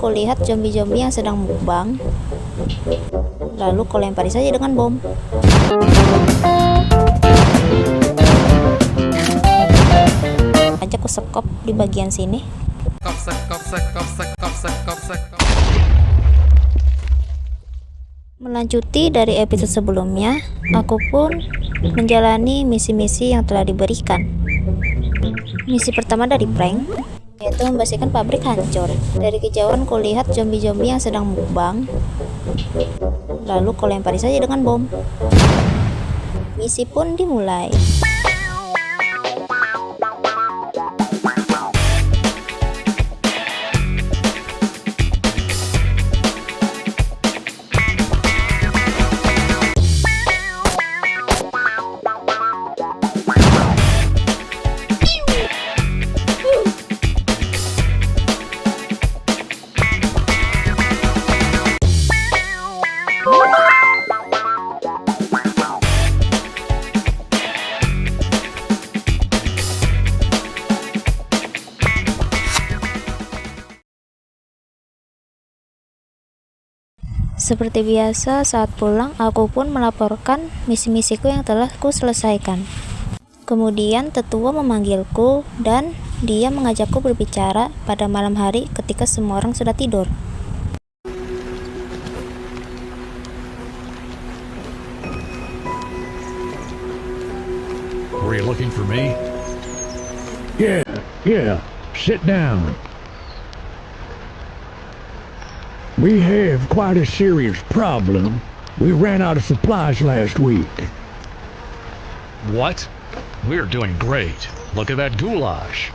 kulihat zombie-zombie yang sedang mukbang. Lalu kau lempari saja dengan bom. Aja ku sekop di bagian sini. Melanjuti dari episode sebelumnya, aku pun menjalani misi-misi yang telah diberikan. Misi pertama dari prank, yaitu membersihkan pabrik hancur. Dari kejauhan kulihat zombie-zombie yang sedang mukbang. Lalu kau lempari saja dengan bom. Misi pun dimulai. Seperti biasa, saat pulang aku pun melaporkan misi-misiku yang telah ku selesaikan. Kemudian tetua memanggilku dan dia mengajakku berbicara pada malam hari ketika semua orang sudah tidur. Were you looking for me? Yeah, sit down. We have quite a serious problem. We ran out of supplies last week. What? We're doing great. Look at that goulash.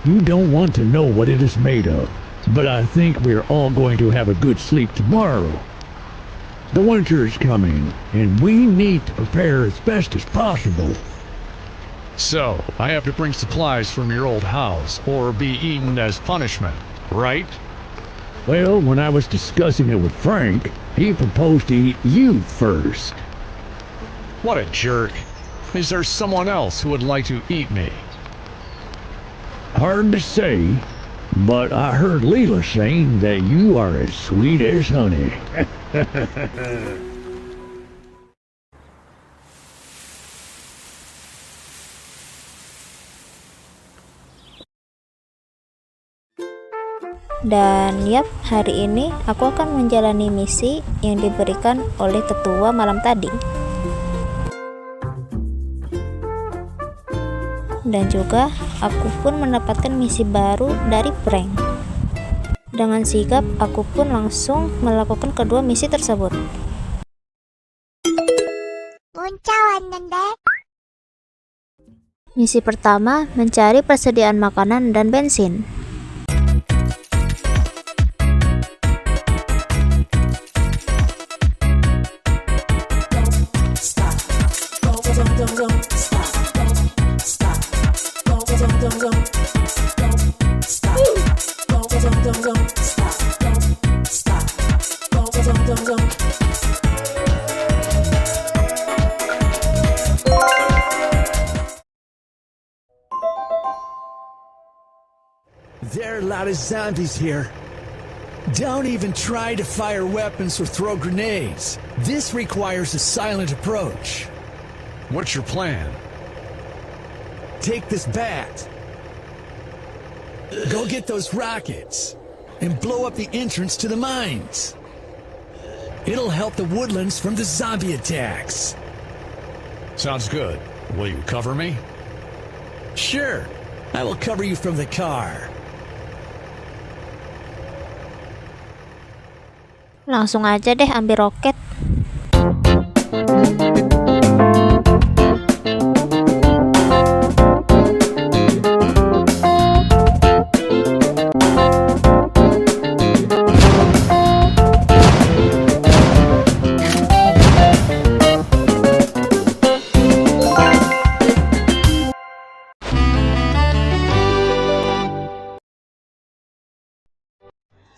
You don't want to know what it is made of, but I think we're all going to have a good sleep tomorrow. The winter is coming, and we need to prepare as best as possible. So, I have to bring supplies from your old house, or be eaten as punishment, right? Well, when I was discussing it with Frank, he proposed to eat you first. What a jerk. Is there someone else who would like to eat me? Hard to say, but I heard Leela saying that you are as sweet as honey. Dan yap, hari ini aku akan menjalani misi yang diberikan oleh tetua malam tadi. Dan juga aku pun mendapatkan misi baru dari prank. Dengan sigap aku pun langsung melakukan kedua misi tersebut. Misi pertama, mencari persediaan makanan dan bensin. There are a lot of zombies here. Don't even try to fire weapons or throw grenades. This requires a silent approach. What's your plan? Take this bat. Go get those rockets and blow up the entrance to the mines. It'll help the woodlands from the zombie attacks. Sounds good. Will you cover me? Sure, I will cover you from the car. Langsung aja deh ambil roket.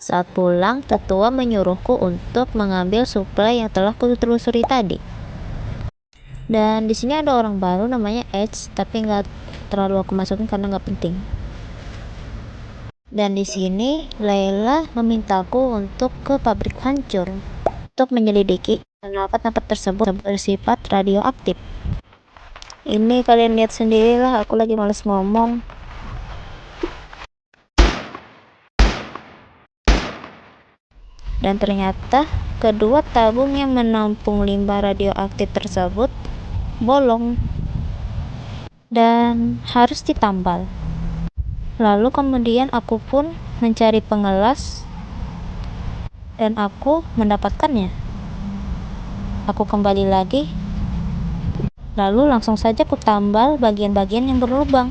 Saat pulang, tetua menyuruhku untuk mengambil suplai yang telah kutelusuri tadi. Dan di sini ada orang baru namanya Edge, tapi nggak terlalu aku masukin karena nggak penting. Dan di sini Layla memintaku untuk ke pabrik hancur untuk menyelidiki knalpot-knalpot tersebut bersifat radioaktif. Ini kalian lihat sendirilah, aku lagi males ngomong. Dan ternyata kedua tabung yang menampung limbah radioaktif tersebut bolong dan harus ditambal. Lalu kemudian aku pun mencari pengelas dan aku mendapatkannya. Aku kembali lagi, lalu langsung saja ku tambal bagian-bagian yang berlubang.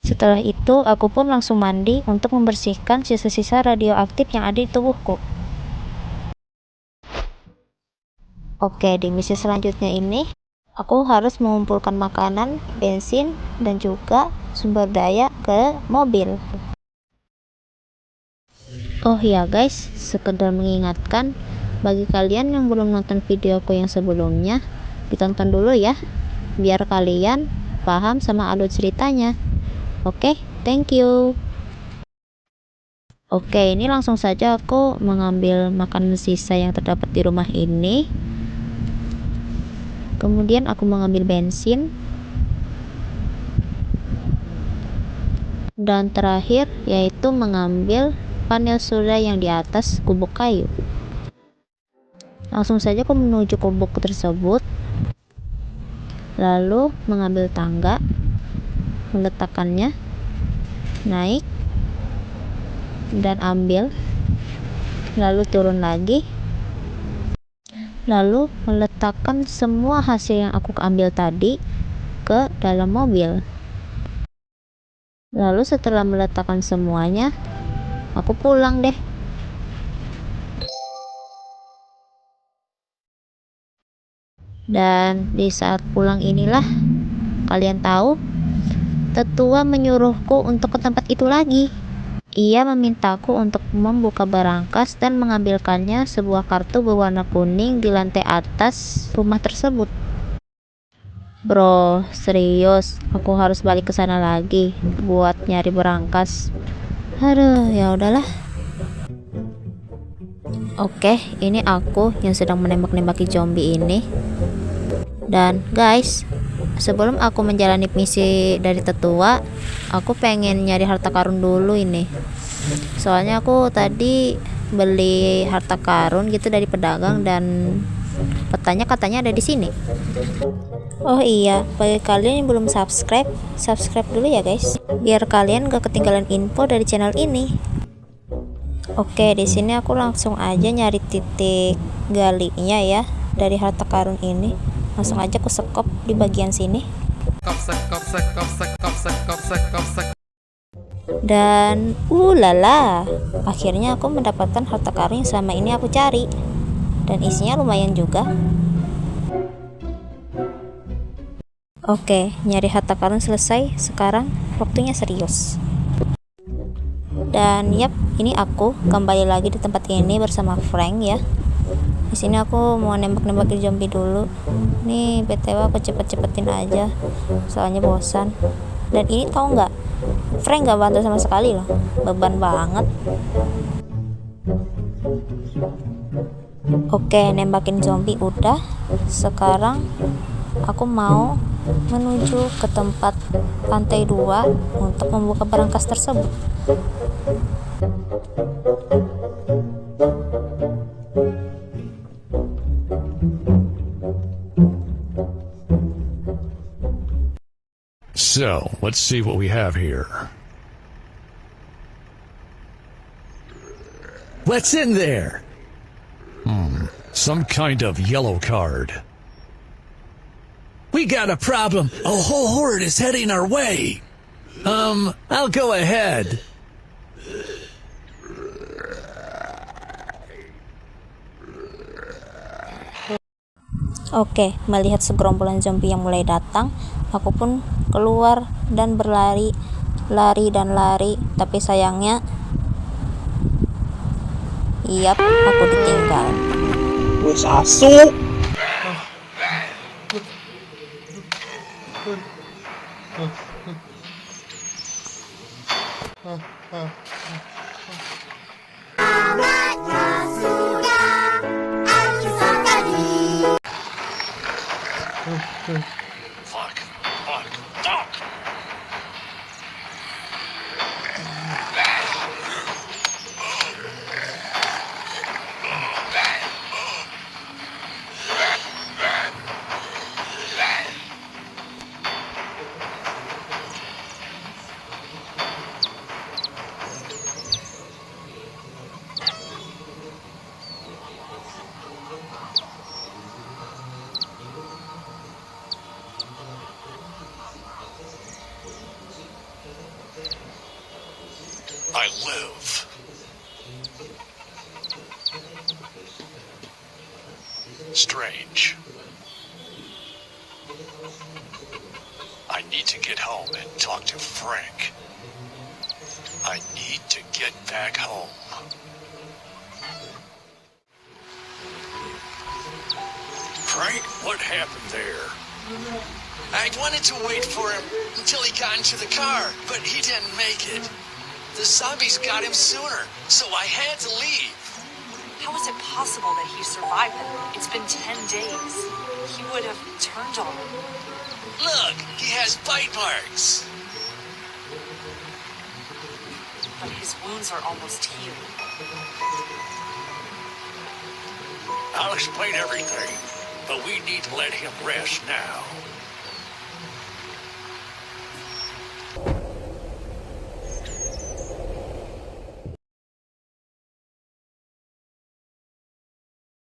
Setelah itu aku pun langsung mandi untuk membersihkan sisa-sisa radioaktif yang ada di tubuhku. Oke, di misi selanjutnya ini aku harus mengumpulkan makanan, bensin, dan juga sumber daya ke mobil. Oh ya guys, sekedar mengingatkan bagi kalian yang belum nonton videoku yang sebelumnya, ditonton dulu ya, biar kalian paham sama alur ceritanya. Oke, thank you. Oke, ini langsung saja aku mengambil makanan sisa yang terdapat di rumah ini. Kemudian aku mengambil bensin. Dan terakhir yaitu mengambil panel surya yang di atas kubuk kayu. Langsung saja aku menuju kubuk tersebut. Lalu mengambil tangga, meletakkannya, naik dan ambil, lalu turun lagi, lalu meletakkan semua hasil yang aku ambil tadi ke dalam mobil. Lalu setelah meletakkan semuanya, aku pulang deh. Dan di saat pulang inilah kalian tahu, tetua menyuruhku untuk ke tempat itu lagi. Ia memintaku untuk membuka berangkas dan mengambilkannya sebuah kartu berwarna kuning di lantai atas rumah tersebut. Bro, serius, aku harus balik ke sana lagi buat nyari berangkas. Aduh, ya udahlah. Oke, ini aku yang sedang menembak-nembaki zombie ini. Dan guys, sebelum aku menjalani misi dari tetua, aku pengen nyari harta karun dulu ini. Soalnya aku tadi beli harta karun gitu dari pedagang dan petanya katanya ada di sini. Oh iya, bagi kalian yang belum subscribe, subscribe dulu ya guys, biar kalian gak ketinggalan info dari channel ini. Oke, di sini aku langsung aja nyari titik galinya ya dari harta karun ini. Langsung aja aku sekop di bagian sini. Dan lala, akhirnya aku mendapatkan harta karun yang selama ini aku cari. Dan isinya lumayan juga. Oke, nyari harta karun selesai. Sekarang waktunya serius. Dan yap, ini aku kembali lagi di tempat ini bersama Frank ya. Di sini aku mau nembak-nembakin zombie dulu. Nih BTW aku cepet-cepetin aja, soalnya bosan. Dan ini tahu nggak, Frank nggak bantu sama sekali loh, beban banget. Oke, nembakin zombie udah. Sekarang aku mau menuju ke tempat lantai 2 untuk membuka berangkas tersebut. So, let's see what we have here. What's in there? Some kind of yellow card. We got a problem. A whole horde is heading our way. I'll go ahead. Oke, melihat segerombolan zombie yang mulai datang, aku pun keluar dan berlari, lari, tapi sayangnya, aku ditinggal. Wes asu. Fuck. Fuck. Fuck. I live. Strange. I need to get home and talk to Frank. I need to get back home. Frank, what happened there? I wanted to wait for him until he got into the car, but he didn't make it. The zombies got him sooner, so I had to leave. How is it possible that he survived them? It's been 10 days. He would have turned on them. Look, he has bite marks. But his wounds are almost healed. I'll explain everything, but we need to let him rest now.